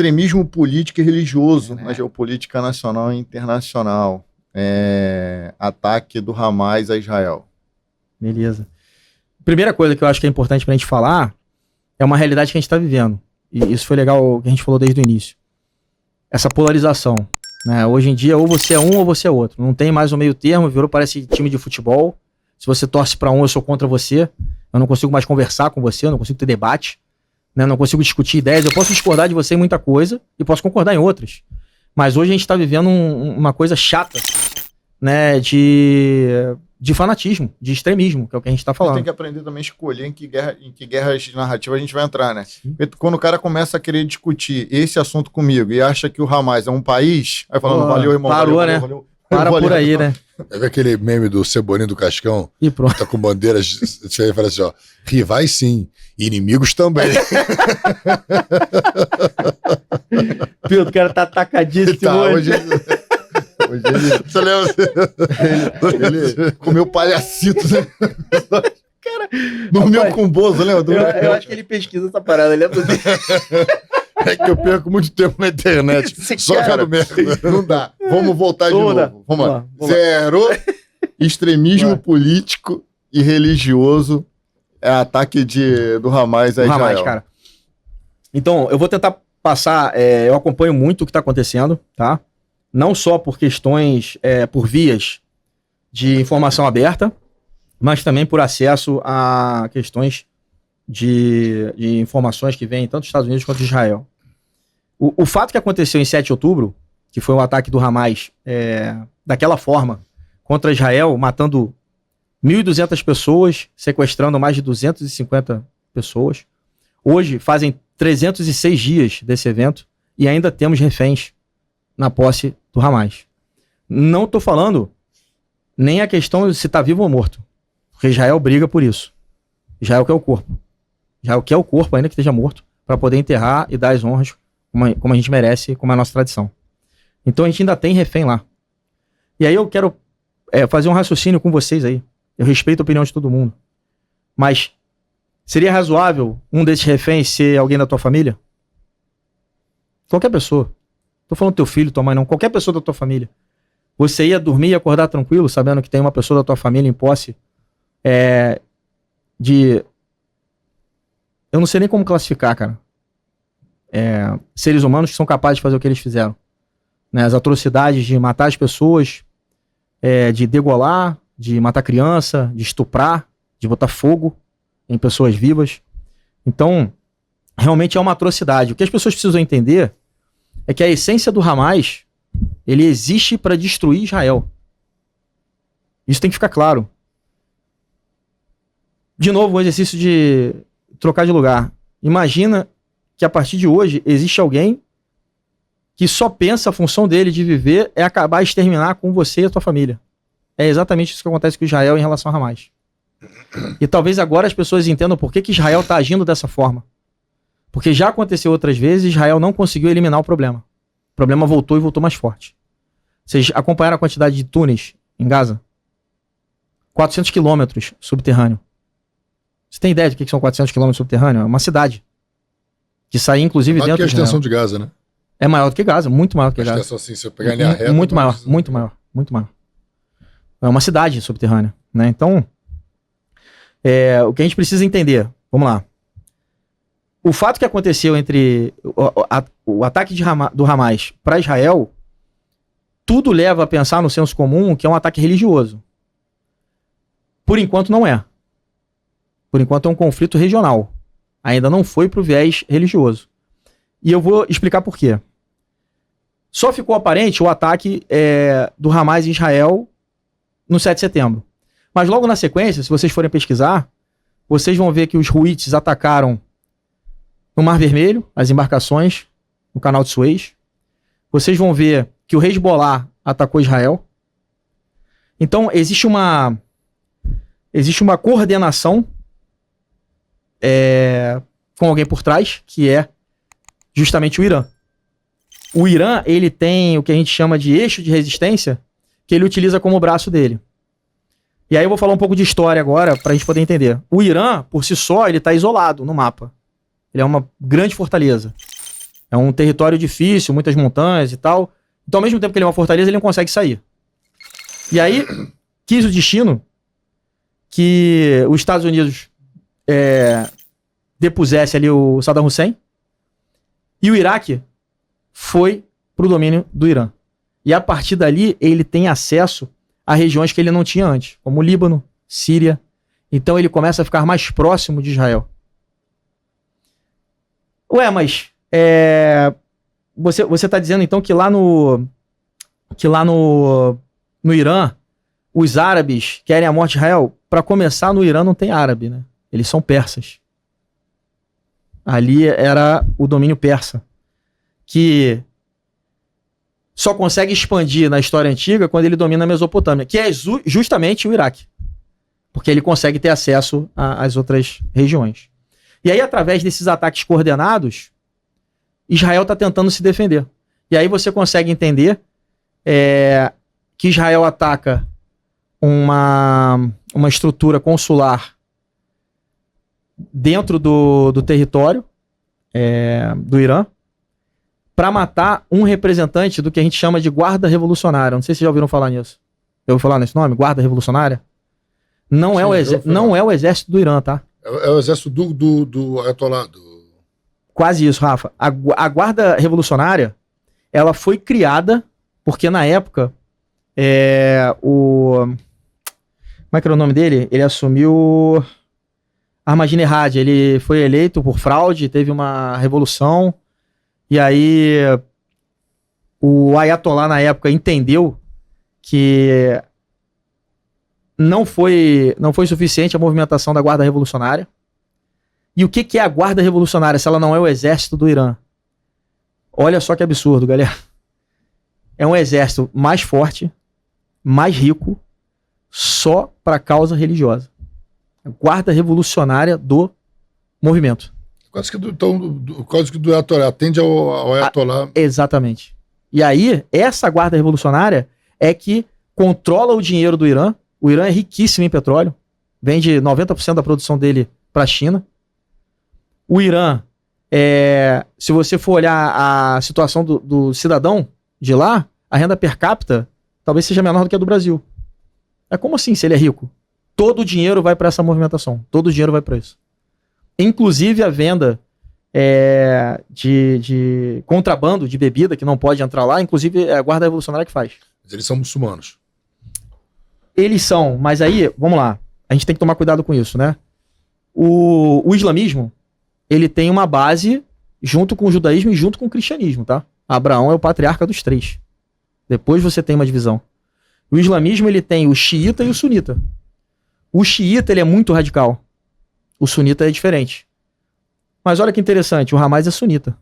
extremismo político e religioso na geopolítica nacional e internacional. Ataque do Hamas a Israel. Beleza. Primeira coisa que eu acho que é importante pra gente falar é uma realidade que a gente está vivendo. E isso foi legal que a gente falou desde o início. Essa polarização. Né? Hoje em dia, ou você é um ou você é outro. Não tem mais um meio termo, virou, parece time de futebol. Se você torce para um, eu sou contra você. Eu não consigo mais conversar com você, eu não consigo ter debate. Né? Não consigo discutir ideias. Eu posso discordar de você em muita coisa e posso concordar em outras. Mas hoje a gente está vivendo uma coisa chata, né? De fanatismo, de extremismo, que é o que a gente está falando. Tem que aprender também a escolher em que guerras narrativas a gente vai entrar, né? Quando o cara começa a querer discutir esse assunto comigo e acha que o Hamas é um país, aí falando, valeu, irmão. Parou, valeu, né? Valeu, Para por aí, né? É aquele meme do Cebolinho do Cascão, e pronto. Tá com bandeiras, você fala assim, ó, rivais sim, inimigos também. Pio, o cara tá atacadíssimo hoje. Hoje você lembra? Ele comeu palhacito, né? Cara, dormiu com o Bozo, lembra? Eu acho que ele pesquisa essa parada, lembra? É que eu perco muito tempo na internet. Só vendo merda. Não dá. Vamos voltar de novo. Vamos lá. Zero. Extremismo político e religioso é ataque do Hamas a Israel. Hamas, cara. Então, eu vou tentar passar. Eu acompanho muito o que está acontecendo, tá? Não só por questões, por vias de informação aberta, mas também por acesso a questões de informações que vêm tanto dos Estados Unidos quanto de Israel. O fato que aconteceu em 7 de outubro, que foi um ataque do Hamas daquela forma contra Israel, matando 1.200 pessoas, sequestrando mais de 250 pessoas. Hoje fazem 306 dias desse evento e ainda temos reféns na posse do Hamas. Não estou falando nem a questão de se está vivo ou morto, porque Israel briga por isso. Israel quer o corpo. Israel quer o corpo, ainda que esteja morto, para poder enterrar e dar as honras como a gente merece, como é a nossa tradição. Então a gente ainda tem refém lá. E aí eu quero fazer um raciocínio com vocês aí. Eu respeito a opinião de todo mundo. Mas seria razoável um desses reféns ser alguém da tua família? Qualquer pessoa. Tô falando teu filho, tua mãe, não. Qualquer pessoa da tua família. Você ia dormir e acordar tranquilo, sabendo que tem uma pessoa da tua família em posse de... Eu não sei nem como classificar, cara. Seres humanos que são capazes de fazer o que eles fizeram. Né? As atrocidades de matar as pessoas, de degolar, de matar criança, de estuprar, de botar fogo em pessoas vivas. Então, realmente é uma atrocidade. O que as pessoas precisam entender é que a essência do Hamas, ele existe para destruir Israel. Isso tem que ficar claro. De novo, o exercício de trocar de lugar. Imagina que a partir de hoje existe alguém que só pensa a função dele de viver é acabar, exterminar com você e a tua família. É exatamente isso que acontece com Israel em relação a Hamas. E talvez agora as pessoas entendam por que Israel está agindo dessa forma. Porque já aconteceu outras vezes e Israel não conseguiu eliminar o problema. O problema voltou e voltou mais forte. Vocês acompanharam a quantidade de túneis em Gaza? 400 quilômetros subterrâneo. Você tem ideia do que são 400 quilômetros subterrâneo? É uma cidade. Que sai inclusive dentro de Israel. A extensão de Gaza, né? É maior do que Gaza, muito maior do que Gaza. Assim, se eu pegar a linha reta, muito maior, muito maior, muito maior. É uma cidade subterrânea, né? Então, o que a gente precisa entender, vamos lá. O fato que aconteceu entre o ataque do Hamas para Israel, tudo leva a pensar no senso comum que é um ataque religioso. Por enquanto não é. Por enquanto é um conflito regional. Ainda não foi para o viés religioso. E eu vou explicar por quê. Só ficou aparente o ataque do Hamas em Israel no 7 de setembro. Mas logo na sequência, se vocês forem pesquisar, vocês vão ver que os Houthis atacaram no Mar Vermelho, as embarcações, no canal de Suez. Vocês vão ver que o Hezbollah atacou Israel. Então, existe uma coordenação com alguém por trás, que é justamente o Irã. O Irã, ele tem o que a gente chama de eixo de resistência, que ele utiliza como braço dele. E aí eu vou falar um pouco de história agora, para a gente poder entender. O Irã, por si só, ele está isolado no mapa. Ele é uma grande fortaleza. É um território difícil, muitas montanhas e tal. Então, ao mesmo tempo que ele é uma fortaleza, ele não consegue sair. E aí, quis o destino que os Estados Unidos depusesse ali o Saddam Hussein e o Iraque foi pro domínio do Irã. E a partir dali, ele tem acesso a regiões que ele não tinha antes, como o Líbano, Síria. Então, ele começa a ficar mais próximo de Israel. Ué, mas você tá dizendo então que lá no Irã os árabes querem a morte de Israel? Para começar, no Irã não tem árabe, né? Eles são persas. Ali era o domínio persa, que só consegue expandir na história antiga quando ele domina a Mesopotâmia, que é justamente o Iraque, porque ele consegue ter acesso às outras regiões. E aí, através desses ataques coordenados, Israel está tentando se defender. E aí você consegue entender que Israel ataca uma estrutura consular dentro do território do Irã para matar um representante do que a gente chama de guarda revolucionária. Não sei se vocês já ouviram falar nisso. Já ouviu falar nesse nome? Guarda revolucionária? Não é o exército do Irã, tá? É o exército do Ayatollah. Quase isso, Rafa. A guarda revolucionária, ela foi criada porque na época como é que era o nome dele? Ele assumiu Ahmadinejad. Ele foi eleito por fraude, teve uma revolução e aí o Ayatollah na época entendeu que não foi suficiente a movimentação da guarda revolucionária. E o que é a guarda revolucionária se ela não é o exército do Irã? Olha só que absurdo, galera. É um exército mais forte, mais rico, só para causa religiosa. A guarda revolucionária do movimento. Quase que do Ayatollah, atende ao Ayatollah. Exatamente. E aí, essa guarda revolucionária é que controla o dinheiro do Irã. O Irã é riquíssimo em petróleo. Vende 90% da produção dele para a China. O Irã, se você for olhar a situação do cidadão de lá, a renda per capita talvez seja menor do que a do Brasil. É como assim, se ele é rico? Todo o dinheiro vai para essa movimentação. Todo o dinheiro vai para isso. Inclusive a venda de contrabando de bebida, que não pode entrar lá, inclusive é a guarda revolucionária que faz. Mas eles são muçulmanos. Eles são, mas aí, vamos lá, a gente tem que tomar cuidado com isso, né? O islamismo, ele tem uma base junto com o judaísmo e junto com o cristianismo, tá? Abraão é o patriarca dos três. Depois você tem uma divisão. O islamismo, ele tem o xiita e o sunita. O xiita, ele é muito radical. O sunita é diferente. Mas olha que interessante, o Hamas é sunita.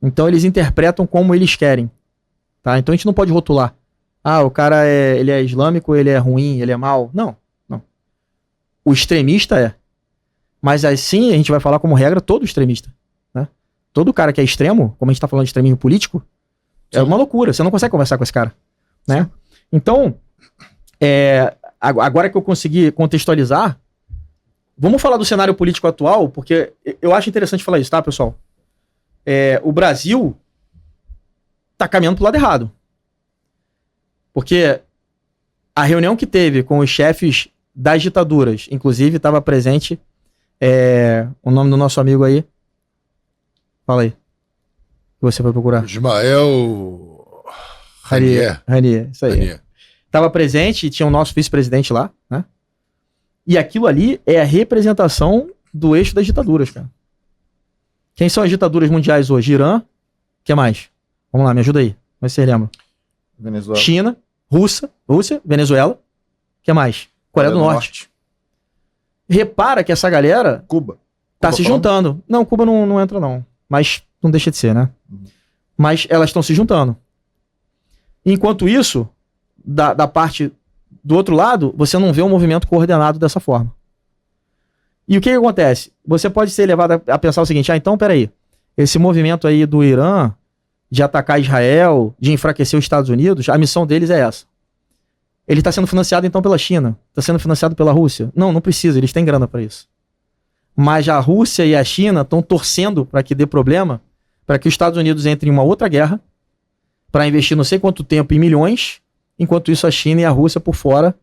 Então eles interpretam como eles querem, tá? Então a gente não pode rotular. O cara ele é islâmico, ele é ruim, ele é mau. Não. O extremista é. Mas assim, a gente vai falar como regra todo extremista, né? Todo cara que é extremo, como a gente tá falando de extremismo político, é uma loucura. Você não consegue conversar com esse cara, né? Então, agora que eu consegui contextualizar, vamos falar do cenário político atual, porque eu acho interessante falar isso, tá, pessoal? O Brasil tá caminhando pro lado errado. Porque a reunião que teve com os chefes das ditaduras, inclusive estava presente o nome do nosso amigo aí. Fala aí. Que você foi procurar. Ismael Haniyeh. Haniyeh, isso aí. Estava presente e tinha o nosso vice-presidente lá, né? E aquilo ali é a representação do eixo das ditaduras, cara. Quem são as ditaduras mundiais hoje? Irã. O que mais? Vamos lá, me ajuda aí. Mas vocês lembram? Venezuela. China, Rússia, Venezuela. O que mais? Coreia do Norte. Repara que essa galera Cuba. Tá se juntando. Não, Cuba não entra não. Mas não deixa de ser, né? Mas elas estão se juntando. Enquanto isso, da parte do outro lado, você não vê um movimento coordenado dessa forma. E o que acontece? Você pode ser levado a pensar o seguinte, então, peraí, esse movimento aí do Irã de atacar Israel, de enfraquecer os Estados Unidos, a missão deles é essa. Ele está sendo financiado, então, pela China? Está sendo financiado pela Rússia? Não precisa, eles têm grana para isso. Mas a Rússia e a China estão torcendo para que dê problema, para que os Estados Unidos entrem em uma outra guerra, para investir não sei quanto tempo em milhões, enquanto isso a China e a Rússia por fora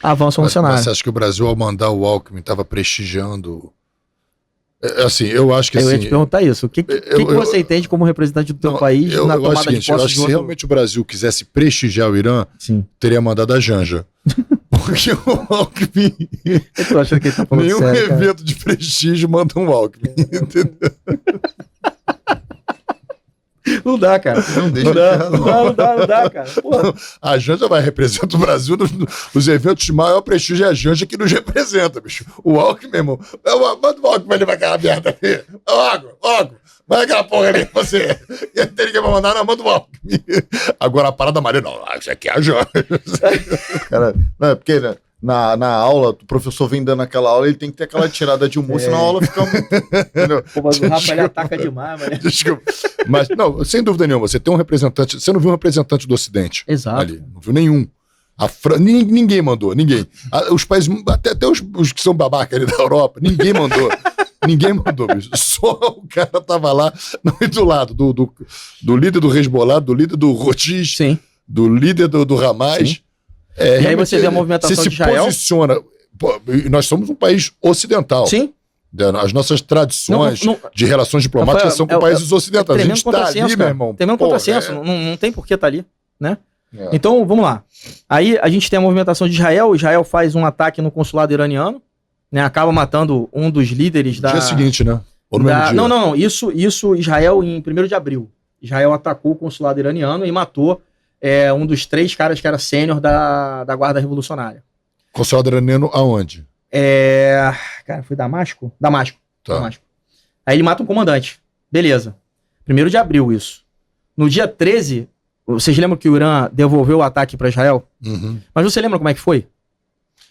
avançam no cenário. Mas você acha que o Brasil, ao mandar o Alckmin, estava prestigiando... Assim, eu acho que eu assim... ia te perguntar isso. O que você entende como representante do teu país na tomada de posse? Eu acho que se realmente o Brasil quisesse prestigiar o Irã, teria mandado a Janja. Porque o Alckmin... Eu tô achando que ele tá falando nenhum sério, evento de prestígio manda um Alckmin, entendeu? Não dá, cara. Não dá, cara. Porra. A Janja vai representar o Brasil nos eventos de maior prestígio, é a Janja que nos representa, bicho. O Alckmin, meu irmão. Manda o Alckmin ali pra aquela merda ali. Alckmin. Manda aquela porra ali, você. E tem ninguém pra mandar, não, manda o Alckmin. Agora a parada Maria, não, isso aqui é a Janja. Cara, não, é porque... Né? Na aula, o professor vem dando aquela aula, ele tem que ter aquela tirada de humor, senão a aula fica muito... Entendeu? Pô, mas o Rafa, ele ataca demais, mano. Desculpa. Mas, não, sem dúvida nenhuma, você tem um representante... Você não viu um representante do Ocidente. Exato. Ali, não viu nenhum. Ninguém mandou, ninguém. Os países, até os que são babaca ali da Europa, ninguém mandou. Ninguém mandou, bicho. Só o cara tava lá, do lado do líder do Hezbollah, do líder do Houthis, do líder do Hamas... Sim. E aí você vê a movimentação de Israel. Você se posiciona... Pô, nós somos um país ocidental. Sim. As nossas tradições de relações diplomáticas são com países ocidentais. A gente tá ali, meu irmão. Tem mesmo contrassenso. Não tem por que tá ali, né? Então, vamos lá. Aí a gente tem a movimentação de Israel. Israel faz um ataque no consulado iraniano, né? Acaba matando um dos líderes da... No dia seguinte, né? Ou no mesmo dia? Não. Isso Israel em 1º de abril. Israel atacou o consulado iraniano e matou um dos 3 caras que era sênior da Guarda Revolucionária. Consulado iraniano aonde? Cara, foi Damasco? Damasco. Tá. Damasco. Aí ele mata um comandante. Beleza. 1º de abril isso. No dia 13, vocês lembram que o Irã devolveu o ataque para Israel? Uhum. Mas você lembra como é que foi?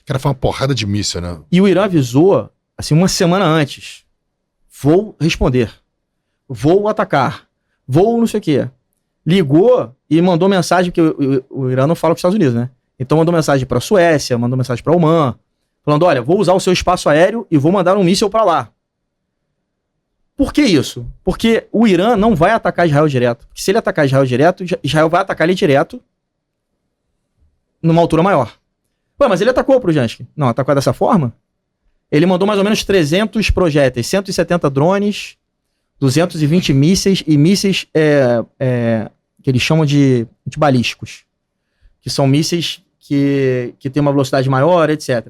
Cara, foi uma porrada de míssil, né? E o Irã avisou, assim, uma semana antes. Vou responder. Vou atacar. Vou não sei o quê. Ligou e mandou mensagem, porque o Irã não fala com os Estados Unidos, né? Então mandou mensagem para a Suécia, mandou mensagem para Oman, falando, olha, vou usar o seu espaço aéreo e vou mandar um míssil para lá. Por que isso? Porque o Irã não vai atacar Israel direto. Porque se ele atacar Israel direto, Israel vai atacar ele direto numa altura maior. Ué, mas ele atacou o Prudjansky. Não, atacou dessa forma? Ele mandou mais ou menos 300 projéteis, 170 drones, 220 mísseis e mísseis que eles chamam de balísticos, que são mísseis que têm uma velocidade maior, etc.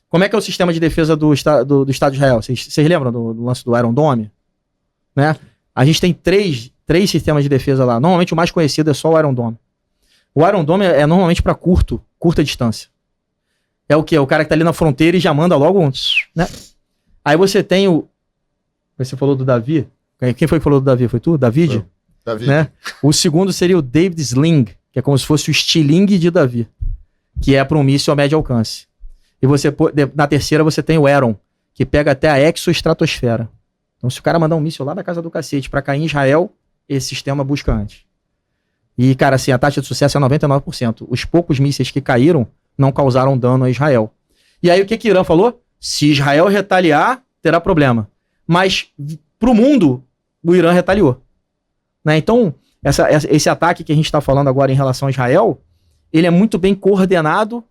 Como é que é o sistema de defesa do Estado de Israel? Vocês lembram do lance do Iron Dome? Né? A gente tem três sistemas de defesa lá. Normalmente o mais conhecido é só o Iron Dome. O Iron Dome é normalmente para curta distância. É o quê? O cara que tá ali na fronteira e já manda logo um... Né? Aí você tem o... Você falou do Davi? Quem foi que falou do Davi? Foi tu? David? Davi. Né? O segundo seria o David Sling, que é como se fosse o estilingue de Davi, que é para um míssil a médio alcance. E na terceira você tem o Heron, que pega até a exoestratosfera. Então se o cara mandar um míssil lá da casa do cacete para cair em Israel, esse sistema busca antes. E, cara, assim, a taxa de sucesso é 99%. Os poucos mísseis que caíram não causaram dano a Israel. E aí o que Irã falou? Se Israel retaliar, terá problema. Mas pro mundo, o Irã retaliou. Né? Então, esse ataque que a gente está falando agora em relação a Israel, ele é muito bem coordenado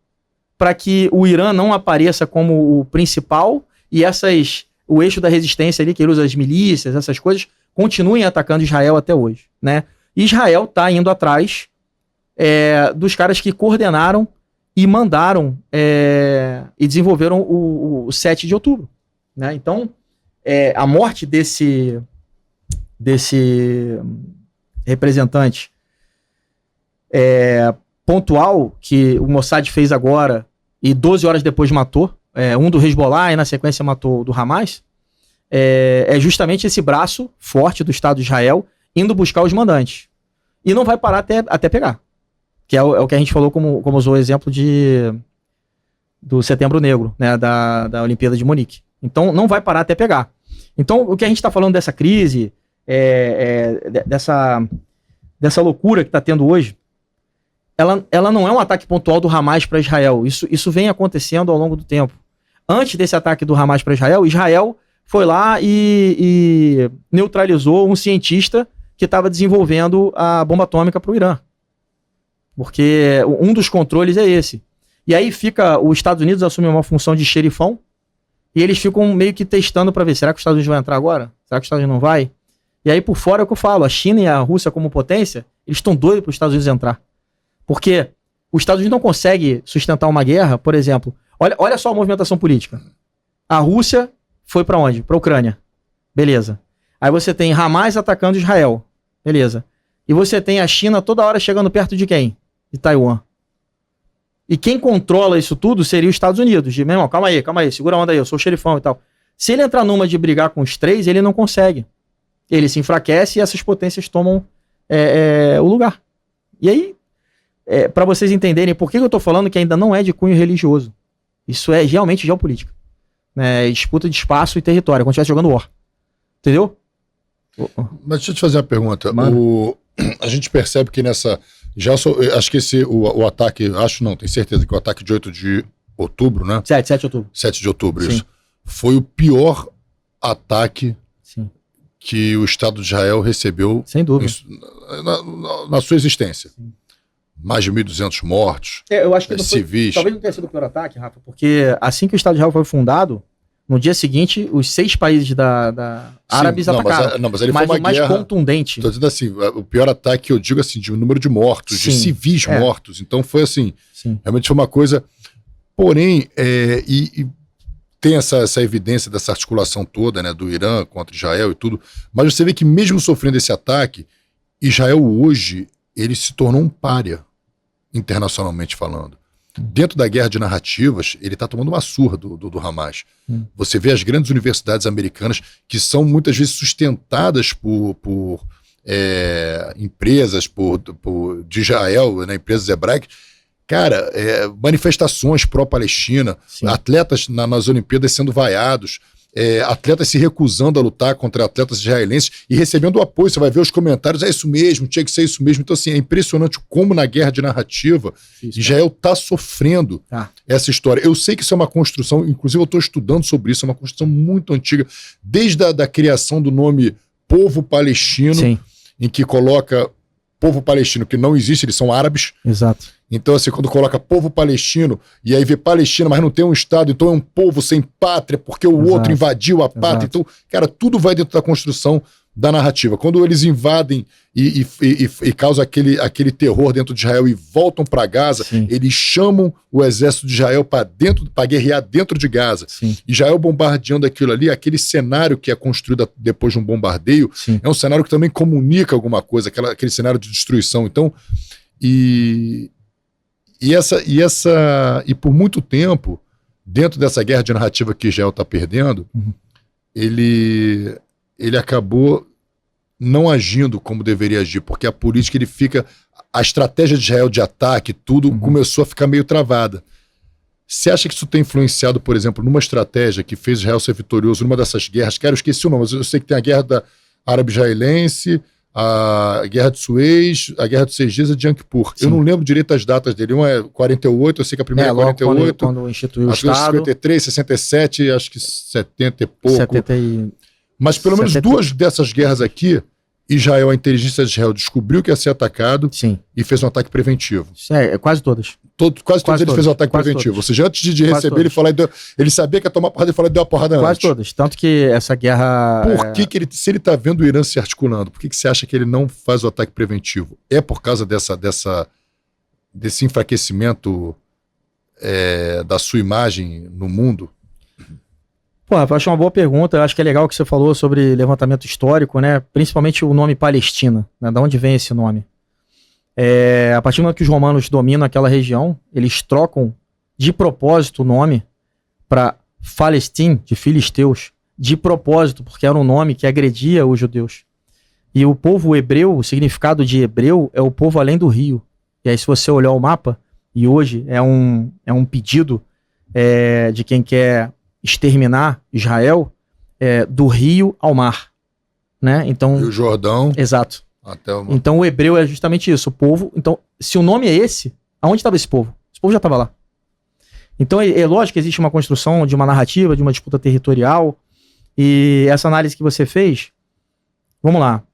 para que o Irã não apareça como o principal e o eixo da resistência ali, que ele usa as milícias, essas coisas, continuem atacando Israel até hoje. Né? E Israel está indo atrás dos caras que coordenaram e mandaram e desenvolveram o 7 de outubro. Né? Então, a morte desse representante pontual que o Mossad fez agora e 12 horas depois matou, um do Hezbollah e na sequência matou o do Hamas, é justamente esse braço forte do Estado de Israel indo buscar os mandantes. E não vai parar até pegar. Que é o que a gente falou como usou o exemplo do Setembro Negro, né, da Olimpíada de Munique. Então não vai parar até pegar. Então o que a gente está falando dessa crise, dessa loucura que está tendo hoje, ela não é um ataque pontual do Hamas para Israel. Isso vem acontecendo ao longo do tempo. Antes desse ataque do Hamas para Israel foi lá e neutralizou um cientista que estava desenvolvendo a bomba atômica para o Irã. Porque um dos controles é esse. E aí os Estados Unidos assumem uma função de xerifão e eles ficam meio que testando para ver, será que os Estados Unidos vai entrar agora? Será que os Estados Unidos não vai? E aí por fora é o que eu falo, a China e a Rússia como potência, eles estão doidos para os Estados Unidos entrar. Porque os Estados Unidos não conseguem sustentar uma guerra, por exemplo, olha só a movimentação política. A Rússia foi para onde? Para a Ucrânia. Beleza. Aí você tem Hamas atacando Israel. Beleza. E você tem a China toda hora chegando perto de quem? De Taiwan. E quem controla isso tudo seria os Estados Unidos. Meu irmão, calma aí, segura a onda aí, eu sou o xerifão e tal. Se ele entrar numa de brigar com os três, ele não consegue. Ele se enfraquece e essas potências tomam o lugar. E aí, para vocês entenderem por que eu tô falando que ainda não é de cunho religioso. Isso é realmente geopolítica. Disputa de espaço e território, como se estivesse jogando War. Entendeu? Mas deixa eu te fazer uma pergunta. A gente percebe que nessa... acho que o ataque... tenho certeza que o ataque de 8 de outubro, né? 7 de outubro. 7 de outubro, Sim. isso. Foi o pior ataque Sim. que o Estado de Israel recebeu... Sem dúvida. Na sua existência. Sim. Mais de 1.200 mortos, eu acho que civis. Talvez não tenha sido o pior ataque, Rafa, porque assim que o Estado de Israel foi fundado, no dia seguinte, os 6 países árabes atacaram. Mas ele mas foi o mais guerra, contundente. Estou dizendo assim, o pior ataque, eu digo assim, de número de mortos, Sim, de civis mortos. Então foi assim, Sim. realmente foi uma coisa... Porém, e tem essa evidência dessa articulação toda, né, do Irã contra Israel e tudo, mas você vê que mesmo sofrendo esse ataque, Israel hoje, ele se tornou um pária, internacionalmente falando. Dentro da guerra de narrativas, ele está tomando uma surra do Hamas. Você vê as grandes universidades americanas que são muitas vezes sustentadas por empresas de Israel, né, empresas hebraicas. Cara, manifestações pró-Palestina, atletas nas Olimpíadas sendo vaiados, atletas se recusando a lutar contra atletas israelenses e recebendo o apoio. Você vai ver os comentários, é isso mesmo, tinha que ser isso mesmo. Então, assim, é impressionante como na guerra de narrativa Israel está sofrendo essa história. Eu sei que isso é uma construção, inclusive eu estou estudando sobre isso, é uma construção muito antiga, desde a criação do nome povo palestino, em que coloca povo palestino, que não existe, eles são árabes. Exato. Então, assim, quando coloca povo palestino, e aí vê Palestina, mas não tem um Estado, então é um povo sem pátria, porque o outro invadiu a pátria. Então, cara, tudo vai dentro da construção da narrativa. Quando eles invadem e causam aquele terror dentro de Israel e voltam para Gaza, eles chamam o exército de Israel para guerrear dentro de Gaza. Israel bombardeando aquilo ali, aquele cenário que é construído depois de um bombardeio, é um cenário que também comunica alguma coisa, aquele cenário de destruição. Então, e por muito tempo, dentro dessa guerra de narrativa que Israel está perdendo, ele acabou não agindo como deveria agir, porque a política, a estratégia de Israel de ataque, tudo começou a ficar meio travada. Você acha que isso tem influenciado, por exemplo, numa estratégia que fez Israel ser vitorioso numa dessas guerras? Cara, eu esqueci o nome, mas eu sei que tem a guerra da árabe-israelense, a Guerra de Suez, a Guerra dos 6 Dias e de Yom Kippur. Eu não lembro direito as datas dele. Uma é 48, eu sei que a primeira é 48. Quando instituiu o acho que é Estado. 53, 67, acho que 70 e pouco. 70 e... Mas pelo menos 2 dessas guerras aqui, Israel, a inteligência de Israel descobriu que ia ser atacado e fez um ataque preventivo. Quase todas. Quase todos ele fez um ataque preventivo. Todas. Ou seja, antes de receber, ele falou, ele sabia que ia tomar porrada e falou, deu a porrada quase antes. Quase todas. Tanto que essa guerra... Por que ele, se ele está vendo o Irã se articulando, por que você acha que ele não faz o ataque preventivo? É por causa desse enfraquecimento da sua imagem no mundo? Pô, eu acho uma boa pergunta. Eu acho que é legal o que você falou sobre levantamento histórico, né? Principalmente o nome Palestina, né? Da onde vem esse nome? A partir do momento que os romanos dominam aquela região, eles trocam de propósito o nome para Palestim, de filisteus, de propósito, porque era um nome que agredia os judeus. E o povo hebreu, o significado de hebreu é o povo além do rio. E aí, se você olhar o mapa, e hoje é um pedido de quem quer exterminar Israel, do rio ao mar, né? Então, e o Jordão. Exato. Até o... Então o hebreu é justamente isso, o povo. Então, se o nome é esse, aonde estava esse povo? Esse povo já estava lá. Então é lógico que existe uma construção de uma narrativa, de uma disputa territorial, e essa análise que você fez, vamos lá.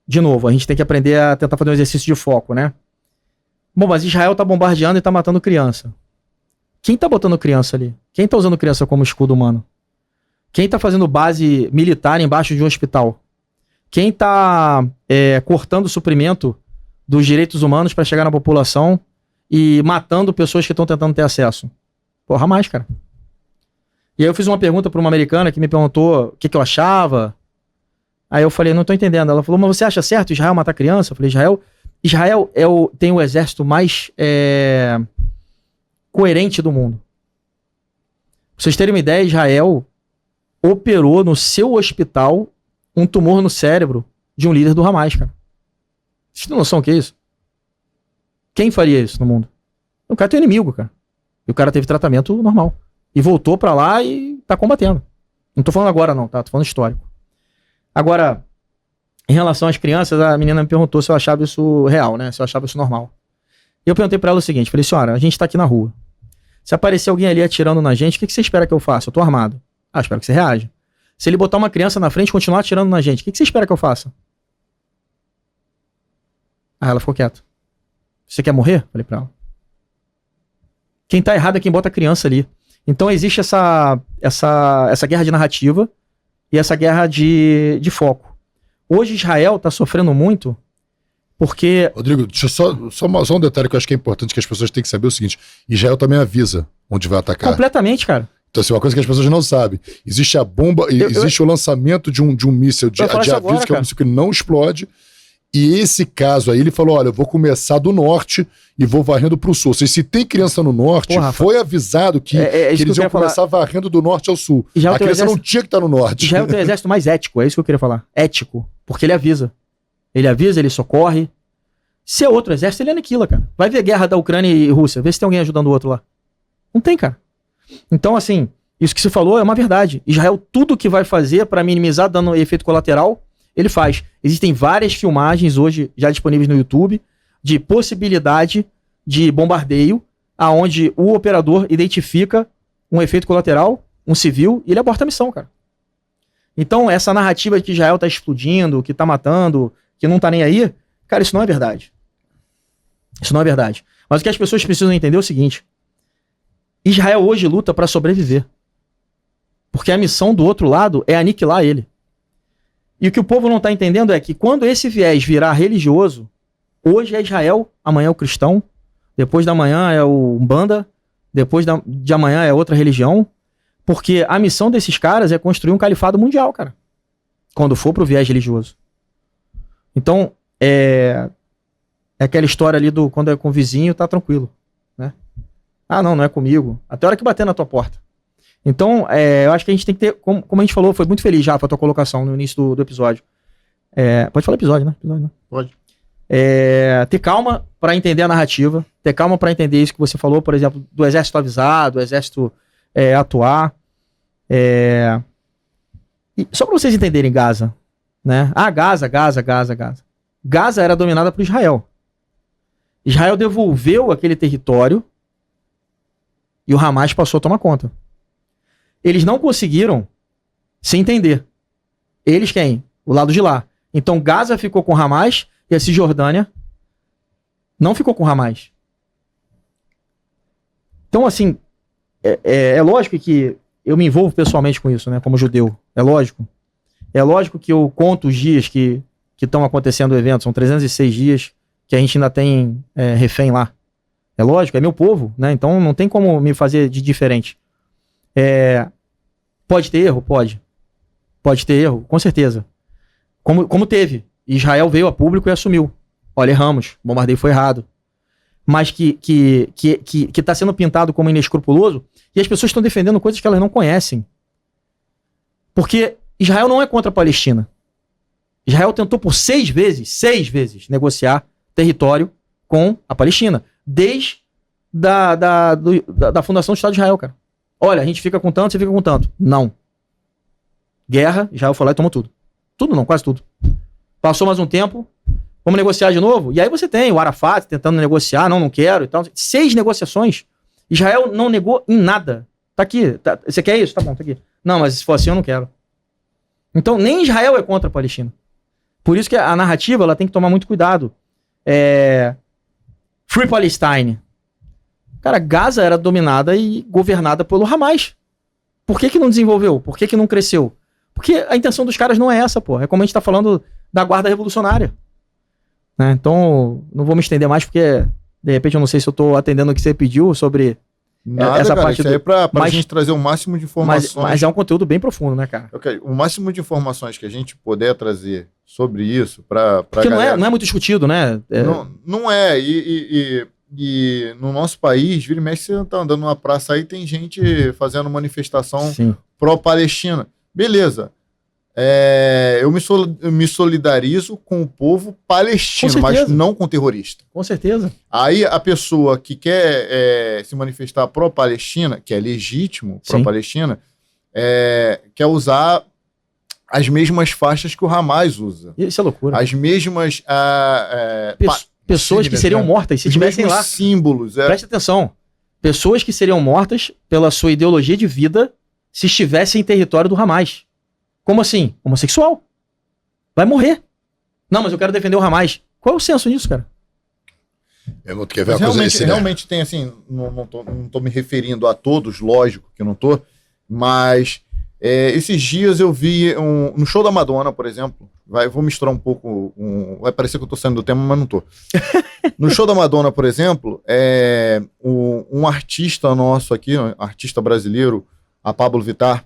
de novo, a gente tem que aprender a tentar fazer um exercício de foco, né? Bom, mas Israel tá bombardeando e tá matando criança. Quem tá botando criança ali? Quem tá usando criança como escudo humano? Quem tá fazendo base militar embaixo de um hospital? Quem tá cortando o suprimento dos direitos humanos para chegar na população e matando pessoas que estão tentando ter acesso? Porra, mais, cara. E aí eu fiz uma pergunta para uma americana que me perguntou o que eu achava. Aí eu falei, não tô entendendo. Ela falou, mas você acha certo Israel matar criança? Eu falei, Israel tem o exército mais coerente do mundo. Pra vocês terem uma ideia, Israel operou no seu hospital um tumor no cérebro de um líder do Hamas, cara. Vocês têm noção do que é isso? Quem faria isso no mundo? O cara tem inimigo, cara. E o cara teve tratamento normal. E voltou pra lá e tá combatendo. Não tô falando agora não, tá? Tô falando histórico. Agora, em relação às crianças, a menina me perguntou se eu achava isso real, né? Se eu achava isso normal. E eu perguntei pra ela o seguinte, falei, senhora, a gente tá aqui na rua. Se aparecer alguém ali atirando na gente, o que você espera que eu faça? Eu tô armado. Ah, espero que você reaja. Se ele botar uma criança na frente e continuar atirando na gente, o que você espera que eu faça? Ah, ela ficou quieta. Você quer morrer? Falei pra ela. Quem tá errado é quem bota a criança ali. Então existe essa guerra de narrativa e essa guerra de foco. Hoje Israel tá sofrendo muito porque... Rodrigo, deixa eu só um detalhe que eu acho que é importante que as pessoas têm que saber: é o seguinte: Israel também avisa onde vai atacar. Completamente, cara. Então, assim, uma coisa que as pessoas não sabem: existe a bomba, existe o lançamento de um míssil de aviso, agora, que é um míssil que não explode. E esse caso aí, ele falou: olha, eu vou começar do norte e vou varrendo pro sul. Ou seja, se tem criança no norte, foi avisado que eles iam começar varrendo do norte ao sul. A criança não tinha que estar no norte. Israel tem o exército mais ético, é isso que eu queria falar. Ético. Porque ele avisa. Ele avisa, ele socorre. Se é outro exército, ele aniquila, cara. Vai ver a guerra da Ucrânia e Rússia. Vê se tem alguém ajudando o outro lá. Não tem, cara. Então, assim, isso que você falou é uma verdade. Israel, tudo que vai fazer para minimizar dano e efeito colateral, ele faz. Existem várias filmagens hoje já disponíveis no YouTube de possibilidade de bombardeio aonde o operador identifica um efeito colateral, um civil, e ele aborta a missão, cara. Então, essa narrativa de que Israel tá explodindo, que tá matando, que não tá nem aí, cara, isso não é verdade. Isso não é verdade. Mas o que as pessoas precisam entender é o seguinte: Israel hoje luta para sobreviver. Porque a missão do outro lado é aniquilar ele. E o que o povo não está entendendo é que quando esse viés virar religioso, hoje é Israel, amanhã é o cristão, depois da manhã é o Umbanda, depois de amanhã é outra religião, porque a missão desses caras é construir um califado mundial, cara, quando for pro viés religioso. Então, é aquela história ali do quando é com o vizinho, tá tranquilo, né? Ah, não é comigo. Até a hora que bater na tua porta. Então, eu acho que a gente tem que ter, como a gente falou, foi muito feliz já a tua colocação no início do episódio. Pode falar episódio, né? Pode. Ter calma para entender a narrativa, ter calma para entender isso que você falou, por exemplo, do exército avisar, do exército atuar. E só para vocês entenderem Gaza, né? Ah, Gaza. Gaza era dominada por Israel. Israel devolveu aquele território e o Hamas passou a tomar conta. Eles não conseguiram se entender. Eles quem? O lado de lá. Então Gaza ficou com Hamas e a Cisjordânia não ficou com Hamas. Então, assim, é lógico que eu me envolvo pessoalmente com isso, né? Como judeu. É lógico. É lógico que eu conto os dias que estão acontecendo o evento. São 306 dias que a gente ainda tem refém lá. É lógico, é meu povo, né? Então não tem como me fazer de diferente. Pode ter erro? Pode. Pode ter erro, com certeza. Como teve. Israel veio a público e assumiu. Olha, erramos, o bombardeio foi errado. Mas que tá sendo pintado como inescrupuloso, e as pessoas estão defendendo coisas que elas não conhecem. Porque Israel não é contra a Palestina. Israel tentou por 6 vezes, negociar território com a Palestina. Desde da fundação do Estado de Israel, cara. Olha, a gente fica com tanto, você fica com tanto. Não. Guerra, Israel foi lá e tomou tudo. Tudo não, quase tudo. Passou mais um tempo, vamos negociar de novo? E aí você tem o Arafat tentando negociar, não quero e tal. 6 negociações. Israel não negou em nada. Tá aqui, você quer isso? Tá bom, tá aqui. Não, mas se for assim eu não quero. Então nem Israel é contra a Palestina. Por isso que a narrativa ela tem que tomar muito cuidado. Free Palestine. Cara, Gaza era dominada e governada pelo Hamas. Por que não desenvolveu? Por que não cresceu? Porque a intenção dos caras não é essa, pô. É como a gente tá falando da guarda revolucionária. Né? Então, não vou me estender mais, porque de repente eu não sei se eu tô atendendo o que você pediu sobre essa cara, parte isso aí é pra gente trazer o máximo de informações. Mas é um conteúdo bem profundo, né, cara? Okay. O máximo de informações que a gente puder trazer sobre isso pra porque galera... não é muito discutido, né? Não é. E no nosso país, vira e mexe, você tá andando numa praça aí, tem gente fazendo manifestação pró-Palestina. Beleza. Eu me solidarizo com o povo palestino, mas não com terrorista. Com certeza. Aí a pessoa que quer se manifestar pró-Palestina, que é legítimo pró-Palestina, quer usar as mesmas faixas que o Hamas usa. Isso é loucura. As mesmas... pessoas que seriam mortas se estivessem lá. Símbolos. Preste atenção. Pessoas que seriam mortas pela sua ideologia de vida se estivessem em território do Hamas. Como assim? Homossexual. Vai morrer. Não, mas eu quero defender o Hamas. Qual é o senso nisso, cara? Realmente tem assim, não tô me referindo a todos, lógico que não tô, mas esses dias eu vi no show da Madonna, por exemplo, vou misturar um pouco, vai parecer que eu tô saindo do tema, mas não tô. No show da Madonna, por exemplo, um artista nosso aqui, um artista brasileiro, a Pablo Vittar,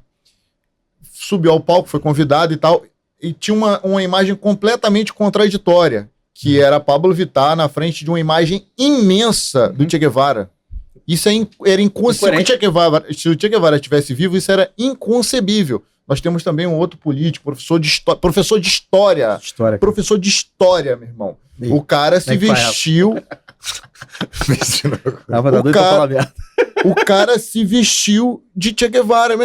subiu ao palco, foi convidado e tal, e tinha uma imagem completamente contraditória, que era a Pablo Vittar na frente de uma imagem imensa do Che Guevara. Isso era inconcebível. Se o Che Guevara estivesse vivo, isso era inconcebível. Nós temos também um outro político, professor de história. Professor de história, meu irmão. O cara se vestiu... O cara se vestiu de Che Guevara.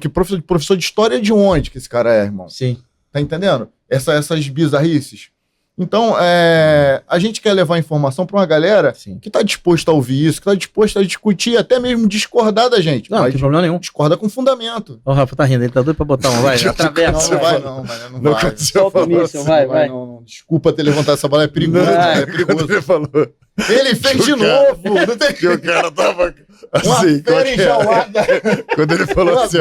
Que professor de história de onde que esse cara é, irmão? Sim. Tá entendendo? Essas bizarrices. Então, a gente quer levar informação para uma galera que tá disposta a ouvir isso, que tá disposta a discutir, até mesmo discordar da gente. Não tem problema nenhum. Discorda com fundamento. O Rafa tá rindo, ele tá doido pra botar um, vai, atravessa. Não vai. Solta o míssil, vai. Não. Desculpa ter levantado essa bola, é perigoso. É perigoso. Ele falou. Ele fez de novo. Não tem que o cara tava assim, quando ele falou assim,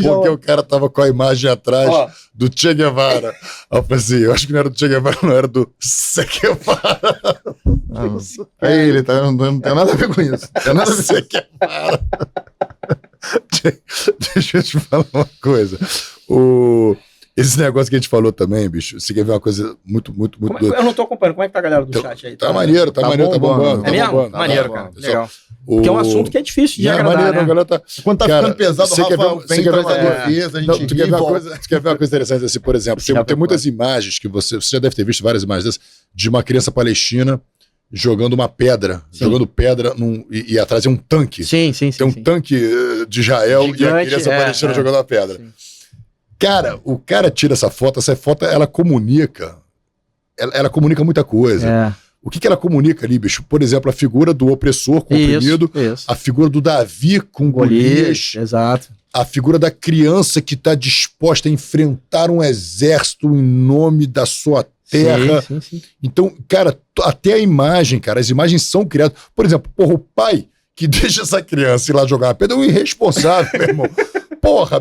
porque o cara tava com a imagem atrás do Che Guevara. Aí eu falei assim, eu acho que não era do Che Guevara, não era do Che Guevara. Aí ele tá, não tem nada a ver com isso. Não tem nada a ver com Che Guevara. Deixa eu te falar uma coisa. Esse negócio que a gente falou também, bicho, você quer ver uma coisa muito doida. Eu não tô acompanhando, como é que tá a galera do chat aí? Tá maneiro, tá bombando. É mesmo? Maneiro, cara. Legal. Porque é um assunto que é difícil de agradar, maneiro, né? A galera tá... Quando tá ficando pesado, o Rafa vem pra defesa, a gente tu quer ver uma coisa interessante assim, por exemplo, tem muitas imagens que você já deve ter visto várias imagens dessas, de uma criança palestina jogando uma pedra, e atrás é um tanque. Sim. Tem um tanque de Israel gigante, e a criança palestina jogando uma pedra. Sim. Cara, o cara tira essa foto ela comunica. Ela comunica muita coisa. O que ela comunica ali, bicho? Por exemplo, a figura do opressor com o oprimido, a figura do Davi com Golias, exato. A figura da criança que está disposta a enfrentar um exército em nome da sua terra. Sim. Então, cara, até a imagem, cara, as imagens são criadas. Por exemplo, o pai que deixa essa criança ir lá jogar uma pedra é um irresponsável, meu irmão. Porra,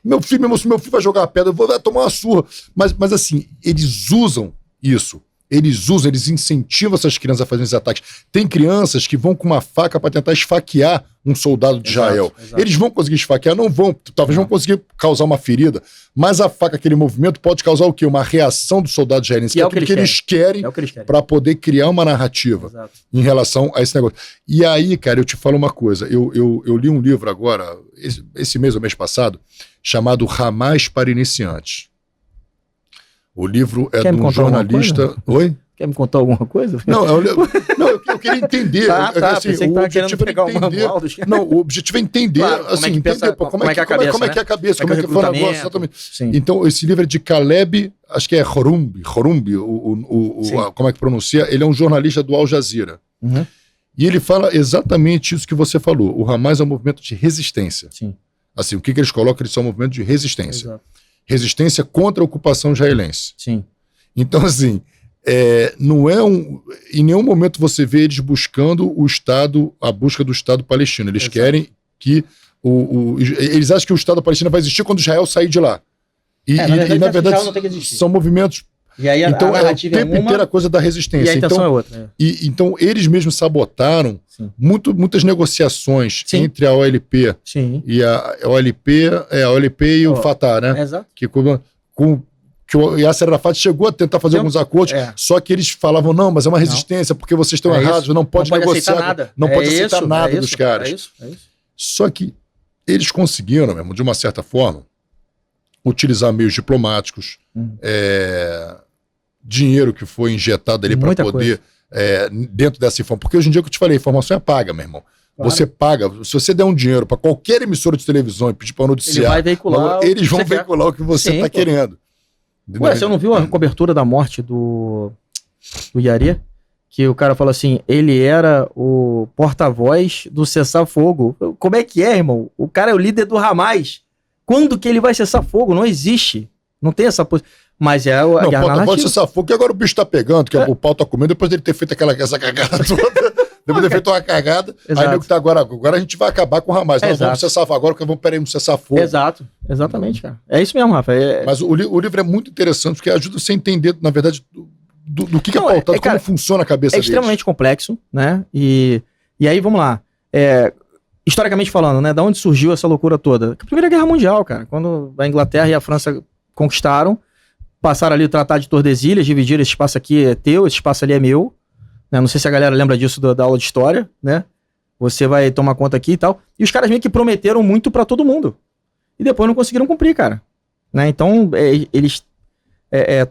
meu filho vai jogar a pedra, eu vou tomar uma surra. Mas assim, eles usam isso. Eles incentivam essas crianças a fazerem esses ataques. Tem crianças que vão com uma faca para tentar esfaquear um soldado de Israel. Exato. Eles vão conseguir esfaquear? Não vão. Talvez vão conseguir causar uma ferida. Mas a faca, aquele movimento, pode causar o quê? Uma reação do soldado israelense. Que é aquilo que eles querem para poder criar uma narrativa em relação a esse negócio. E aí, cara, eu te falo uma coisa. Eu li um livro agora, esse mês ou mês passado, chamado Hamas para Iniciantes. O livro é de um jornalista... Oi? Quer me contar alguma coisa? Não, eu queria entender. Assim, pensei que tava querendo pegar o manual dos... Não, o objetivo é entender, como é que é a cabeça, como é que foi o negócio, exatamente. Então, esse livro é de Caleb, acho que é Horumbi, como é que pronuncia? Ele é um jornalista do Al Jazeera. E ele fala exatamente isso que você falou. O Hamas é um movimento de resistência. Sim. Assim, o que eles colocam? Eles são um movimento de resistência. Exato. Resistência contra a ocupação israelense. Sim. Então, assim, não é em nenhum momento você vê eles buscando a busca do Estado palestino. Eles querem que eles acham que o Estado palestino vai existir quando Israel sair de lá. Na verdade não tem que existir. são movimentos. E aí então a é o tempo inteiro a coisa da resistência. E a intenção é outra. Então eles mesmos sabotaram muitas negociações entre a OLP e a OLP e o Fatah, né? Exato. Que o Yasser Arafat chegou a tentar fazer alguns acordos, só que eles falavam, não, mas é uma resistência, porque vocês estão errados, não pode negociar, nada. Não pode aceitar nada dos caras. É isso. Só que eles conseguiram, mesmo, de uma certa forma, utilizar meios diplomáticos, dinheiro que foi injetado ali para poder, dentro dessa informação. Porque hoje em dia, que eu te falei, a informação é paga, meu irmão. Claro. Você paga, se você der um dinheiro para qualquer emissora de televisão e pedir para noticiar, eles vão veicular o que você está querendo. Ué, você não viu a cobertura da morte do Yari? Que o cara fala assim, ele era o porta-voz do cessar-fogo. Como é que é, irmão? O cara é o líder do Hamas. Quando que ele vai cessar fogo? Não existe. Não tem essa posição. Mas é o. Não, pode cessar fogo, que agora o bicho tá pegando, que o pau tá comendo, depois dele ter feito essa cagada toda. Depois de ter feito uma cagada, aí nego tá agora a gente vai acabar com o Hamas. Nós vamos cessar agora, porque vamos cessar fogo. Exato, exatamente, cara. É isso mesmo, Rafa. Mas o livro é muito interessante, porque ajuda você a entender, na verdade, do que é pautado, como funciona a cabeça deles. É extremamente complexo, né? E aí, vamos lá. Historicamente falando, né? Da onde surgiu essa loucura toda? A Primeira Guerra Mundial, cara. Quando a Inglaterra e a França conquistaram, passaram ali o Tratado de Tordesilhas, dividiram esse espaço aqui é teu, esse espaço ali é meu. Né? Não sei se a galera lembra disso da aula de história, né? Você vai tomar conta aqui e tal. E os caras meio que prometeram muito pra todo mundo. E depois não conseguiram cumprir, cara. Né? Então, eles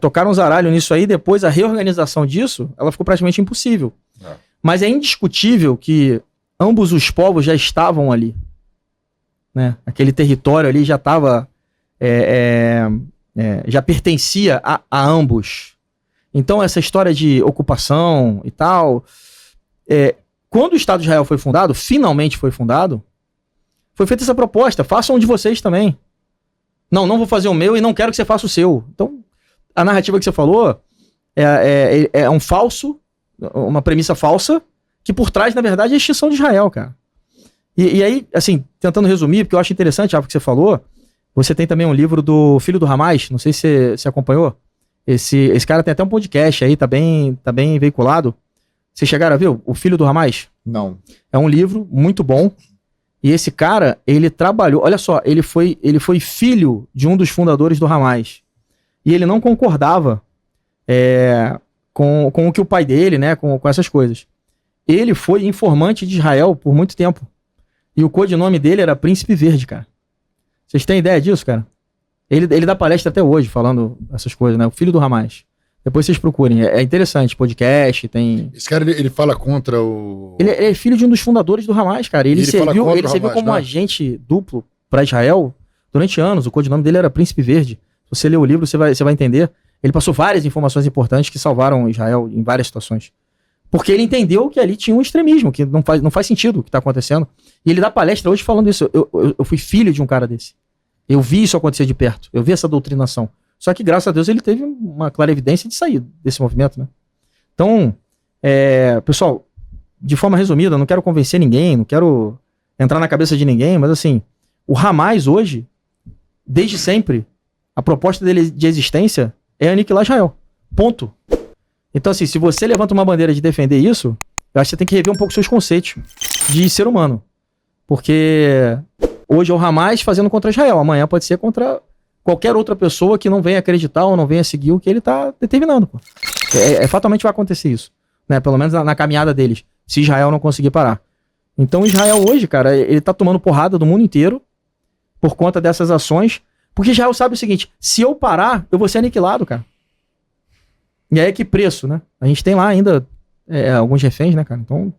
tocaram zaralho nisso aí. Depois, a reorganização disso, ela ficou praticamente impossível. Mas é indiscutível que ambos os povos já estavam ali. Né? Aquele território ali já estava... já pertencia a ambos. Então, essa história de ocupação e tal... quando o Estado de Israel foi fundado, finalmente foi fundado, foi feita essa proposta, façam um de vocês também. Não vou fazer o meu e não quero que você faça o seu. Então, a narrativa que você falou é um falso, uma premissa falsa, que por trás, na verdade, é a extinção de Israel, cara. E aí, assim, tentando resumir, porque eu acho interessante, Rafa, que você falou, você tem também um livro do filho do Hamas, não sei se você acompanhou. Esse cara tem até um podcast aí, tá bem veiculado. Vocês chegaram a ver o filho do Hamas? Não. É um livro muito bom. E esse cara, ele trabalhou... Olha só, ele foi filho de um dos fundadores do Hamas. E ele não concordava com o que o pai dele, né? Com essas coisas. Ele foi informante de Israel por muito tempo. E o codinome dele era Príncipe Verde, cara. Vocês têm ideia disso, cara? Ele dá palestra até hoje, falando essas coisas, né? O filho do Hamas. Depois vocês procurem. É interessante, podcast, tem... Esse cara, ele fala contra o... Ele é filho de um dos fundadores do Hamas, cara. Ele serviu como agente duplo para Israel durante anos. O codinome dele era Príncipe Verde. Se você ler o livro, você vai entender. Ele passou várias informações importantes que salvaram Israel em várias situações. Porque ele entendeu que ali tinha um extremismo, que não faz sentido o que está acontecendo. E ele dá palestra hoje falando isso. Eu fui filho de um cara desse. Eu vi isso acontecer de perto. Eu vi essa doutrinação. Só que, graças a Deus, ele teve uma clara evidência de sair desse movimento, né? Então, pessoal, de forma resumida, eu não quero convencer ninguém, não quero entrar na cabeça de ninguém, mas assim, o Hamas hoje, desde sempre, a proposta dele de existência é aniquilar Israel. Ponto. Então, assim, se você levanta uma bandeira de defender isso, eu acho que você tem que rever um pouco seus conceitos de ser humano. Porque hoje é o Hamas fazendo contra Israel, amanhã pode ser contra qualquer outra pessoa que não venha acreditar ou não venha seguir o que ele está determinando. Pô. Fatalmente vai acontecer isso. Né? Pelo menos na caminhada deles, se Israel não conseguir parar. Então Israel hoje, cara, ele tá tomando porrada do mundo inteiro por conta dessas ações, porque Israel sabe o seguinte, se eu parar, eu vou ser aniquilado, cara. E aí que preço, né? A gente tem lá ainda alguns reféns, né, cara? Então